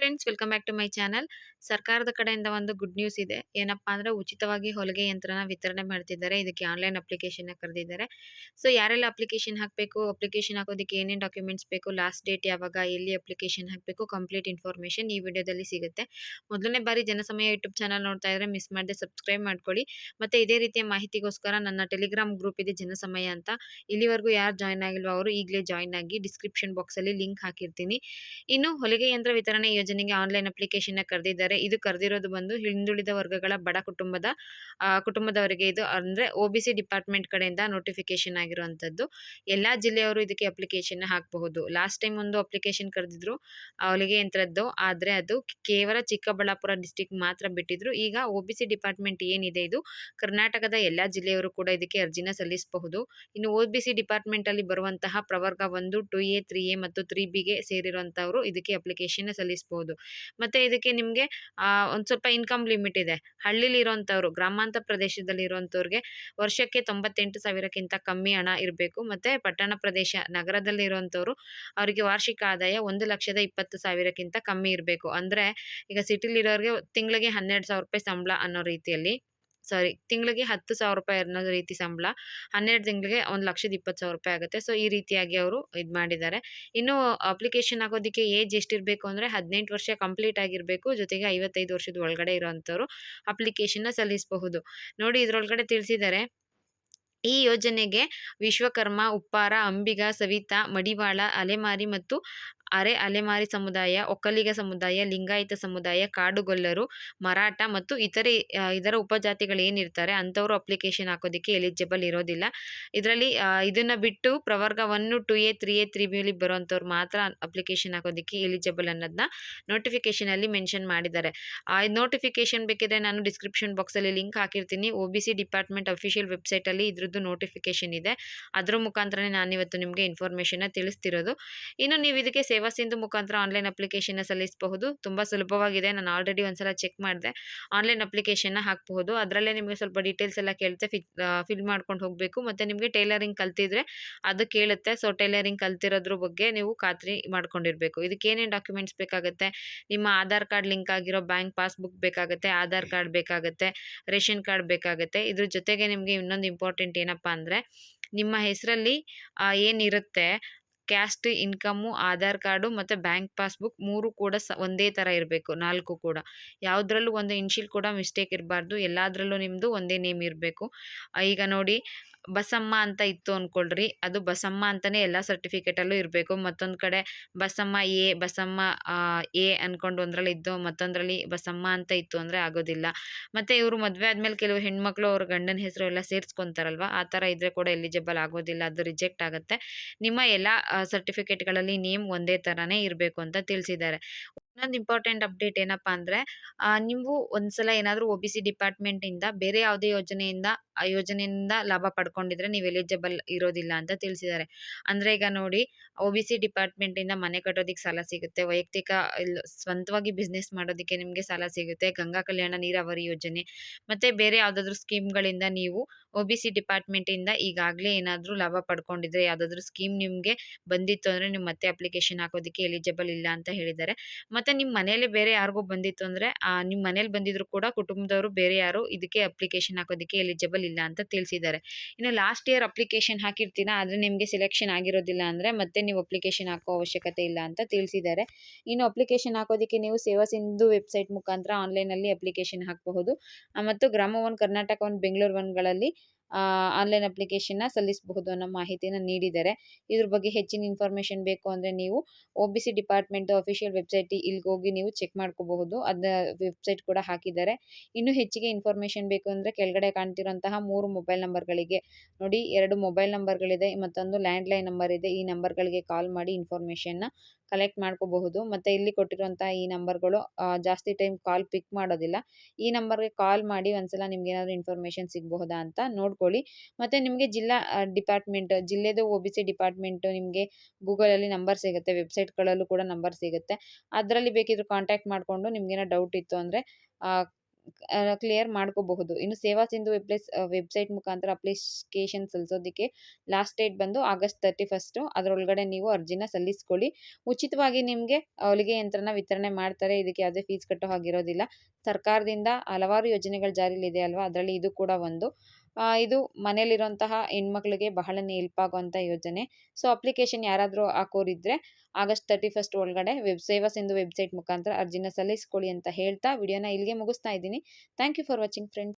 Friends, welcome back to my channel. ಸರ್ಕಾರದ ಕಡೆಯಿಂದ ಒಂದು ಗುಡ್ ನ್ಯೂಸ್ ಇದೆ. ಏನಪ್ಪಾ ಅಂದ್ರೆ ಉಚಿತವಾಗಿ ಹೊಲಿಗೆ ಯಂತ್ರನ ವಿತರಣೆ ಮಾಡ್ತಿದ್ದಾರೆ. ಇದಕ್ಕೆ ಆನ್ಲೈನ್ ಅಪ್ಲಿಕೇಶನ್ ಕರೆದಿದ್ದಾರೆ. ಸೊ ಯಾರೆಲ್ಲ ಅಪ್ಲಿಕೇಶನ್ ಹಾಕಬೇಕು, ಅಪ್ಲಿಕೇಶನ್ ಹಾಕೋದಕ್ಕೆ ಏನೇನು ಡಾಕ್ಯುಮೆಂಟ್ಸ್ ಬೇಕು, ಲಾಸ್ಟ್ ಡೇಟ್ ಯಾವಾಗ, ಎಲ್ಲಿ ಅಪ್ಲಿಕೇಶನ್ ಹಾಕಬೇಕು, ಕಂಪ್ಲೀಟ್ ಇನ್ಫಾರ್ಮೇಷನ್ ಈ ವಿಡಿಯೋದಲ್ಲಿ ಸಿಗುತ್ತೆ. ಮೊದಲನೇ ಬಾರಿ ಜನಸಮಯ ಯೂಟ್ಯೂಬ್ ಚಾನಲ್ ನೋಡ್ತಾ ಇದ್ರೆ ಮಿಸ್ ಮಾಡದೆ ಸಬ್ಸ್ಕ್ರೈಬ್ ಮಾಡ್ಕೊಳ್ಳಿ. ಮತ್ತೆ ಇದೇ ರೀತಿಯ ಮಾಹಿತಿಗೋಸ್ಕರ ನನ್ನ ಟೆಲಿಗ್ರಾಮ್ ಗ್ರೂಪ್ ಇದೆ ಜನಸಮಯ ಅಂತ. ಇಲ್ಲಿವರೆಗೂ ಯಾರು ಜಾಯ್ನ್ ಆಗಿಲ್ವೋ ಅವರು ಈಗಲೇ ಜಾಯ್ನ್ ಆಗಿ. ಡಿಸ್ಕ್ರಿಪ್ಷನ್ ಬಾಕ್ಸ್ ಅಲ್ಲಿ ಲಿಂಕ್ ಹಾಕಿರ್ತೀನಿ. ಇನ್ನು ಹೊಲಿಗೆ ಯಂತ್ರ ವಿತರಣೆ ಯೋಜನೆಗೆ ಆನ್ಲೈನ್ ಅಪ್ಲಿಕೇಶನ್ ಕರೆದಿದ್ದಾರೆ. ಇದು ಕರೆದಿರೋದು ಬಂದು ಹಿಂದುಳಿದ ವರ್ಗಗಳ ಬಡ ಕುಟುಂಬದವರಿಗೆ. ಇದು ಅಂದ್ರೆ OBC ಡಿಪಾರ್ಟ್ಮೆಂಟ್ ಕಡೆಯಿಂದ ನೋಟಿಫಿಕೇಶನ್ ಆಗಿರುವಂತದ್ದು. ಎಲ್ಲಾ ಜಿಲ್ಲೆಯವರು ಇದಕ್ಕೆ ಅಪ್ಲಿಕೇಶನ್ ಹಾಕಬಹುದು. ಲಾಸ್ಟ್ ಟೈಮ್ ಒಂದು ಅಪ್ಲಿಕೇಶನ್ ಕರೆದಿದ್ರು ಹೊಲಿಗೆ ಯಂತ್ರದ್ದು, ಆದ್ರೆ ಅದು ಕೇವಲ ಚಿಕ್ಕಬಳ್ಳಾಪುರ ಡಿಸ್ಟಿಕ್ ಮಾತ್ರ ಬಿಟ್ಟಿದ್ರು. ಈಗ OBC ಡಿಪಾರ್ಟ್ಮೆಂಟ್ ಏನಿದೆ ಇದು ಕರ್ನಾಟಕದ ಎಲ್ಲಾ ಜಿಲ್ಲೆಯವರು ಕೂಡ ಇದಕ್ಕೆ ಅರ್ಜಿನ ಸಲ್ಲಿಸಬಹುದು. ಇನ್ನು OBC ಡಿಪಾರ್ಟ್ಮೆಂಟ್ ಅಲ್ಲಿ ಬರುವಂತಹ ಪ್ರವರ್ಗ 1, 2A, 3A ಮತ್ತು 3Bಗೆ ಸೇರಿರುವಂತವರು ಇದಕ್ಕೆ ಅಪ್ಲಿಕೇಶನ್ ಸಲ್ಲಿಸಬಹುದು. ಮತ್ತೆ ಇದಕ್ಕೆ ನಿಮಗೆ ಒಂದ್ ಸ್ವಲ್ಪ ಇನ್ಕಮ್ ಲಿಮಿಟ್ ಇದೆ. ಹಳ್ಳಿಲಿ ಇರುವಂತವ್ರು, ಗ್ರಾಮಾಂತರ ಪ್ರದೇಶದಲ್ಲಿ ಇರುವಂತವ್ರಿಗೆ ವರ್ಷಕ್ಕೆ 98,000ಕ್ಕಿಂತ ಕಮ್ಮಿ ಹಣ ಇರಬೇಕು. ಮತ್ತೆ ಪಟ್ಟಣ ಪ್ರದೇಶ, ನಗರದಲ್ಲಿ ಇರುವಂತವ್ರು ಅವರಿಗೆ ವಾರ್ಷಿಕ ಆದಾಯ 1,20,000ಕ್ಕಿಂತ ಕಮ್ಮಿ ಇರಬೇಕು. ಅಂದ್ರೆ ಈಗ ಸಿಟಿಲಿ ಇರೋರಿಗೆ ತಿಂಗಳಿಗೆ 12,000 ರೂಪಾಯಿ ಸಂಬಳ ಅನ್ನೋ ರೀತಿಯಲ್ಲಿ, ತಿಂಗಳಿಗೆ 10,000 ರೂಪಾಯಿ ಅನ್ನೋ ರೀತಿ ಸಂಬಳ, 12 ತಿಂಗಳಿಗೆ 1,20,000 ರೂಪಾಯಿ ಆಗುತ್ತೆ. ಸೊ ಈ ರೀತಿಯಾಗಿ ಅವರು ಇದು ಮಾಡಿದ್ದಾರೆ. ಇನ್ನು ಅಪ್ಲಿಕೇಶನ್ ಹಾಕೋದಕ್ಕೆ ಏಜ್ ಎಷ್ಟಿರಬೇಕು ಅಂದ್ರೆ 18 ವರ್ಷ ಕಂಪ್ಲೀಟ್ ಆಗಿರಬೇಕು. ಜೊತೆಗೆ 55 ವರ್ಷದ ಒಳಗಡೆ ಇರುವಂತವ್ರು ಅಪ್ಲಿಕೇಶನ್ ಸಲ್ಲಿಸಬಹುದು. ನೋಡಿ, ಇದ್ರೊಳಗಡೆ ತಿಳಿಸಿದ್ದಾರೆ. ಈ ಯೋಜನೆಗೆ ವಿಶ್ವಕರ್ಮ, ಉಪ್ಪಾರ, ಅಂಬಿಗ, ಸವಿತಾ, ಮಡಿವಾಳ, ಅಲೆಮಾರಿ ಮತ್ತು ಅರೆ ಅಲೆಮಾರಿ ಸಮುದಾಯ, ಒಕ್ಕಲಿಗ ಸಮುದಾಯ, ಲಿಂಗಾಯತ ಸಮುದಾಯ, ಕಾಡುಗೊಲ್ಲರು, ಮರಾಠ ಮತ್ತು ಇದರ ಉಪಜಾತಿಗಳು ಏನಿರ್ತಾರೆ ಅಂಥವ್ರು ಅಪ್ಲಿಕೇಶನ್ ಹಾಕೋದಕ್ಕೆ ಎಲಿಜಿಬಲ್ ಇರೋದಿಲ್ಲ. ಇದರಲ್ಲಿ ಇದನ್ನ ಬಿಟ್ಟು ಪ್ರವರ್ಗ 1, 2A, 3A, 3B ಬರುವಂಥವ್ರು ಮಾತ್ರ ಅಪ್ಲಿಕೇಶನ್ ಹಾಕೋದಕ್ಕೆ ಎಲಿಜಿಬಲ್ ಅನ್ನೋದನ್ನ ನೋಟಿಫಿಕೇಶನ್ ಅಲ್ಲಿ ಮೆನ್ಷನ್ ಮಾಡಿದ್ದಾರೆ. ಆ ನೋಟಿಫಿಕೇಶನ್ ಬೇಕಿದ್ರೆ ನಾನು ಡಿಸ್ಕ್ರಿಪ್ಷನ್ ಬಾಕ್ಸ್ ಅಲ್ಲಿ ಲಿಂಕ್ ಹಾಕಿರ್ತೀನಿ. OBC ಡಿಪಾರ್ಟ್ಮೆಂಟ್ ಅಫಿಷಿಯಲ್ ವೆಬ್ಸೈಟ್ ಅಲ್ಲಿ ಇದ್ರದ್ದು ನೋಟಿಫಿಕೇಶನ್ ಇದೆ. ಅದ್ರ ಮುಖಾಂತರನೇ ನಾನು ಇವತ್ತು ನಿಮಗೆ ಇನ್ಫಾರ್ಮೇಶನ್ ತಿಳಿಸ್ತಿರೋದು. ಇನ್ನು ನೀವು ಇದಕ್ಕೆ ಸೇವಾ ಸಿಂಧು ಮುಖಾಂತರ ಆನ್ಲೈನ್ ಅಪ್ಲಿಕೇಶನ್ ಸಲ್ಲಿಸಬಹುದು. ತುಂಬಾ ಸುಲಭವಾಗಿದೆ. ನಾನು ಆಲ್ರೆಡಿ ಒಂದ್ಸಲ ಚೆಕ್ ಮಾಡಿದೆ. ಆನ್ಲೈನ್ ಅಪ್ಲಿಕೇಶನ್ ಹಾಕಬಹುದು. ಅದರಲ್ಲೇ ನಿಮಗೆ ಸ್ವಲ್ಪ ಡೀಟೇಲ್ಸ್ ಎಲ್ಲ ಕೇಳುತ್ತೆ, ಫಿಲ್ ಮಾಡ್ಕೊಂಡು ಹೋಗಬೇಕು. ಮತ್ತೆ ನಿಮಗೆ ಟೈಲರಿಂಗ್ ಕಲ್ತಿದ್ರೆ ಅದು ಕೇಳುತ್ತೆ. ಸೊ ಟೈಲರಿಂಗ್ ಕಲ್ತಿರೋದ್ರ ಬಗ್ಗೆ ನೀವು ಖಾತ್ರಿ ಮಾಡ್ಕೊಂಡಿರ್ಬೇಕು. ಇದಕ್ಕೆ ಏನೇನು ಡಾಕ್ಯುಮೆಂಟ್ಸ್ ಬೇಕಾಗುತ್ತೆ, ನಿಮ್ಮ ಆಧಾರ್ ಕಾರ್ಡ್ ಲಿಂಕ್ ಆಗಿರೋ ಬ್ಯಾಂಕ್ ಪಾಸ್ಬುಕ್ ಬೇಕಾಗುತ್ತೆ, ಆಧಾರ್ ಕಾರ್ಡ್ ಬೇಕಾಗುತ್ತೆ, ರೇಷನ್ ಕಾರ್ಡ್ ಬೇಕಾಗುತ್ತೆ. ಇದ್ರ ಜೊತೆಗೆ ನಿಮಗೆ ಇನ್ನೊಂದು ಇಂಪಾರ್ಟೆಂಟ್ ಏನಪ್ಪಾ ಅಂದ್ರೆ, ನಿಮ್ಮ ಹೆಸರಲ್ಲಿ ಏನಿರುತ್ತೆ ಕ್ಯಾಸ್ಟ್, ಇನ್ಕಮು, ಆಧಾರ್ ಕಾರ್ಡು ಮತ್ತೆ ಬ್ಯಾಂಕ್ ಪಾಸ್ಬುಕ್ 3 ಕೂಡ ಒಂದೇ ತರ ಇರಬೇಕು. 4 ಕೂಡ ಯಾವುದ್ರಲ್ಲೂ ಒಂದು ಇನ್ಶಿಯಲ್ ಕೂಡ ಮಿಸ್ಟೇಕ್ ಇರಬಾರ್ದು. ಎಲ್ಲಾದ್ರಲ್ಲೂ ನಿಮ್ದು ಒಂದೇ ನೇಮ್ ಇರಬೇಕು. ಈಗ ನೋಡಿ, ಬಸಮ್ಮ ಅಂತ ಇತ್ತು ಅನ್ಕೊಳ್ರಿ, ಅದು ಬಸಮ್ಮ ಅಂತಾನೆ ಎಲ್ಲ ಸರ್ಟಿಫಿಕೇಟ್ ಅಲ್ಲೂ ಇರಬೇಕು. ಮತ್ತೊಂದ್ ಕಡೆ ಬಸಮ್ಮ ಎ ಅನ್ಕೊಂಡು ಒಂದ್ರಲ್ಲಿ ಇದ್ದು ಮತ್ತೊಂದ್ರಲ್ಲಿ ಬಸಮ್ಮ ಅಂತ ಇತ್ತು ಅಂದ್ರೆ ಆಗೋದಿಲ್ಲ. ಮತ್ತೆ ಇವರು ಮದ್ವೆ ಆದ್ಮೇಲೆ ಕೆಲವು ಹೆಣ್ಮಕ್ಳು ಅವ್ರ ಗಂಡನ ಹೆಸರು ಎಲ್ಲ ಸೇರ್ಸ್ಕೊಂತಾರಲ್ವಾ, ಆ ತರ ಇದ್ರೆ ಕೂಡ ಎಲಿಜಿಬಲ್ ಆಗೋದಿಲ್ಲ, ಅದು ರಿಜೆಕ್ಟ್ ಆಗುತ್ತೆ. ನಿಮ್ಮ ಎಲ್ಲ ಸರ್ಟಿಫಿಕೇಟ್ಗಳಲ್ಲಿ ನೇಮ್ ಒಂದೇ ತರಾನೇ ಇರಬೇಕು ಅಂತ ತಿಳಿಸಿದ್ದಾರೆ. ಇನ್ನೊಂದು ಇಂಪಾರ್ಟೆಂಟ್ ಅಪ್ಡೇಟ್ ಏನಪ್ಪಾ ಅಂದ್ರೆ, ನೀವು ಒಂದ್ಸಲ ಏನಾದರೂ OBC ಡಿಪಾರ್ಟ್ಮೆಂಟ್ ಇಂದ ಬೇರೆ ಯಾವುದೇ ಯೋಜನೆಯಿಂದ ಲಾಭ ಪಡ್ಕೊಂಡಿದ್ರೆ ನೀವು ಎಲಿಜಿಬಲ್ ಇರೋದಿಲ್ಲ ಅಂತ ತಿಳಿಸಿದ್ದಾರೆ. ಅಂದ್ರೆ ಈಗ ನೋಡಿ, OBC ಡಿಪಾರ್ಟ್ಮೆಂಟ್ ಇಂದ ಮನೆ ಕಟ್ಟೋದಿಕ್ಕೆ ಸಾಲ ಸಿಗುತ್ತೆ, ವೈಯಕ್ತಿಕ ಸ್ವಂತವಾಗಿ ಬಿಸ್ನೆಸ್ ಮಾಡೋದಕ್ಕೆ ನಿಮಗೆ ಸಾಲ ಸಿಗುತ್ತೆ, ಗಂಗಾ ಕಲ್ಯಾಣ ನೀರಾವರಿ ಯೋಜನೆ ಮತ್ತೆ ಬೇರೆ ಯಾವ್ದಾದ್ರು ಸ್ಕೀಮ್ಗಳಿಂದ ನೀವು OBC ಡಿಪಾರ್ಟ್ಮೆಂಟ್ ಇಂದ ಈಗಾಗಲೇ ಏನಾದರೂ ಲಾಭ ಪಡ್ಕೊಂಡಿದ್ರೆ, ಯಾವ್ದಾದ್ರು ಸ್ಕೀಮ್ ನಿಮ್ಗೆ ಬಂದಿತ್ತು ಅಂದ್ರೆ ನೀವು ಮತ್ತೆ ಅಪ್ಲಿಕೇಶನ್ ಹಾಕೋದಕ್ಕೆ ಎಲಿಜಿಬಲ್ ಇಲ್ಲ ಅಂತ ಹೇಳಿದ್ದಾರೆ. ಮತ್ತೆ ನಿಮ್ಮ ಮನೆಯಲ್ಲಿ ಬೇರೆ ಯಾರಿಗೂ ಬಂದಿತ್ತು ಅಂದ್ರೆ, ನಿಮ್ಮ ಮನೇಲಿ ಬಂದಿದ್ರು ಕೂಡ ಕುಟುಂಬದವರು ಬೇರೆ ಯಾರು ಇದಕ್ಕೆ ಅಪ್ಲಿಕೇಶನ್ ಹಾಕೋದಕ್ಕೆ ಎಲಿಜಿಬಲ್ ಇಲ್ಲ ಅಂತ ತಿಳಿಸಿದ್ದಾರೆ. ಇನ್ನು ಲಾಸ್ಟ್ ಇಯರ್ ಅಪ್ಲಿಕೇಶನ್ ಹಾಕಿರ್ತೀರಾ, ಆದ್ರೆ ನಿಮಗೆ ಸೆಲೆಕ್ಷನ್ ಆಗಿರೋದಿಲ್ಲ ಅಂದ್ರೆ ಮತ್ತೆ ನೀವು ಅಪ್ಲಿಕೇಶನ್ ಹಾಕೋ ಅವಶ್ಯಕತೆ ಇಲ್ಲ ಅಂತ ತಿಳಿಸಿದ್ದಾರೆ. ಇನ್ನು ಅಪ್ಲಿಕೇಶನ್ ಹಾಕೋದಕ್ಕೆ ನೀವು ಸೇವಾ ಸಿಂಧು ವೆಬ್ಸೈಟ್ ಮುಖಾಂತರ ಆನ್ಲೈನ್ ಅಲ್ಲಿ ಅಪ್ಲಿಕೇಶನ್ ಹಾಕಬಹುದು. ಮತ್ತು ಗ್ರಾಮ 1, ಕರ್ನಾಟಕ 1, ಬೆಂಗಳೂರು 1ಗಳಲ್ಲಿ ಆನ್ಲೈನ್ ಅಪ್ಲಿಕೇಶನ್ ಸಲ್ಲಿಸಬಹುದು ಅನ್ನೋ ಮಾಹಿತಿನ ನೀಡಿದ್ದಾರೆ. ಇದ್ರ ಬಗ್ಗೆ ಹೆಚ್ಚಿನ ಇನ್ಫಾರ್ಮೇಶನ್ ಬೇಕು ಅಂದ್ರೆ ನೀವು OBC ಡಿಪಾರ್ಟ್ಮೆಂಟ್ ಅಫಿಷಿಯಲ್ ವೆಬ್ಸೈಟ್ ಇಲ್ಲಿಗೆ ಹೋಗಿ ನೀವು ಚೆಕ್ ಮಾಡ್ಕೋಬಹುದು. ಅದನ್ನ ವೆಬ್ಸೈಟ್ ಕೂಡ ಹಾಕಿದ್ದಾರೆ. ಇನ್ನು ಹೆಚ್ಚಿಗೆ ಇನ್ಫಾರ್ಮೇಶನ್ ಬೇಕು ಅಂದ್ರೆ ಕೆಳಗಡೆ ಕಾಣ್ತಿರುವಂತಹ 3 ಮೊಬೈಲ್ ನಂಬರ್ಗಳಿಗೆ ನೋಡಿ, 2 ಮೊಬೈಲ್ ನಂಬರ್ಗಳಿದೆ, ಮತ್ತೊಂದು ಲ್ಯಾಂಡ್ ಲೈನ್ ನಂಬರ್ ಇದೆ. ಈ ನಂಬರ್ಗಳಿಗೆ ಕಾಲ್ ಮಾಡಿ ಇನ್ಫಾರ್ಮೇಶನ್ ಕಲೆಕ್ಟ್ ಮಾಡ್ಕೋಬಹುದು. ಮತ್ತೆ ಇಲ್ಲಿ ಕೊಟ್ಟಿರುವಂತಹ ಈ ನಂಬರ್ಗಳು ಜಾಸ್ತಿ ಟೈಮ್ ಕಾಲ್ ಪಿಕ್ ಮಾಡೋದಿಲ್ಲ. ಈ ನಂಬರ್ಗೆ ಕಾಲ್ ಮಾಡಿ ಒಂದ್ಸಲ ನಿಮ್ಗೆ ಏನಾದ್ರು ಇನ್ಫಾರ್ಮೇಶನ್ ಸಿಗಬಹುದಾ ಅಂತ ನೋಡ್ಕೊಳ್ಳಿ. ಮತ್ತೆ ನಿಮ್ಗೆ ಜಿಲ್ಲೆದು OBC ಡಿಪಾರ್ಟ್ಮೆಂಟ್ ನಿಮ್ಗೆ ಗೂಗಲ್ ಅಲ್ಲಿ ನಂಬರ್ ಸಿಗುತ್ತೆ, ವೆಬ್ಸೈಟ್ ಗಳಲ್ಲೂ ಕೂಡ ನಂಬರ್ ಸಿಗುತ್ತೆ. ಅದರಲ್ಲಿ ಬೇಕಿದ್ರೆ ಕಾಂಟ್ಯಾಕ್ಟ್ ಮಾಡ್ಕೊಂಡು ನಿಮ್ಗೇನೋ ಡೌಟ್ ಇತ್ತು ಅಂದ್ರೆ ಕ್ಲಿಯರ್ ಮಾಡ್ಕೋಬಹುದು. ಇನ್ನು ಸೇವಾ ಸಿಂಧು ವೆಬ್ಸೈಟ್ ಮುಖಾಂತರ ಅಪ್ಲಿಕೇಶನ್ ಸಲ್ಲಿಸೋದಕ್ಕೆ ಲಾಸ್ಟ್ ಡೇಟ್ ಬಂದು ಆಗಸ್ಟ್ 31 ಅದರೊಳಗಡೆ ನೀವು ಅರ್ಜಿನ ಸಲ್ಲಿಸ್ಕೊಳ್ಳಿ. ಉಚಿತವಾಗಿ ನಿಮಗೆ ಹೊಲಿಗೆ ಯಂತ್ರನ ವಿತರಣೆ ಮಾಡ್ತಾರೆ. ಇದಕ್ಕೆ ಯಾವುದೇ ಫೀಸ್ ಕಟ್ಟೋ ಹಾಗಿರೋದಿಲ್ಲ. ಸರ್ಕಾರದಿಂದ ಹಲವಾರು ಯೋಜನೆಗಳು ಜಾರಿಲಿದೆ ಅಲ್ವಾ, ಅದರಲ್ಲಿ ಇದು ಕೂಡ ಒಂದು. ಇದು ಮನೇಲಿರುವಂತಹ ಹೆಣ್ಮಕ್ಳಿಗೆ ಬಹಳನೇ ಹೆಲ್ಪ್ ಆಗುವಂಥ ಯೋಜನೆ. ಸೊ ಅಪ್ಲಿಕೇಶನ್ ಯಾರಾದರೂ ಹಾಕೋರಿದ್ರೆ ಆಗಸ್ಟ್ 31 ಒಳಗಡೆ ಸೇವಾ ಸಿಂಧು ವೆಬ್ಸೈಟ್ ಮುಖಾಂತರ ಅರ್ಜಿನ ಸಲ್ಲಿಸ್ಕೊಳ್ಳಿ ಅಂತ ಹೇಳ್ತಾ ವಿಡಿಯೋನ ಇಲ್ಲಿಗೆ ಮುಗಿಸ್ತಾ ಇದ್ದೀನಿ. Thank you for watching friends.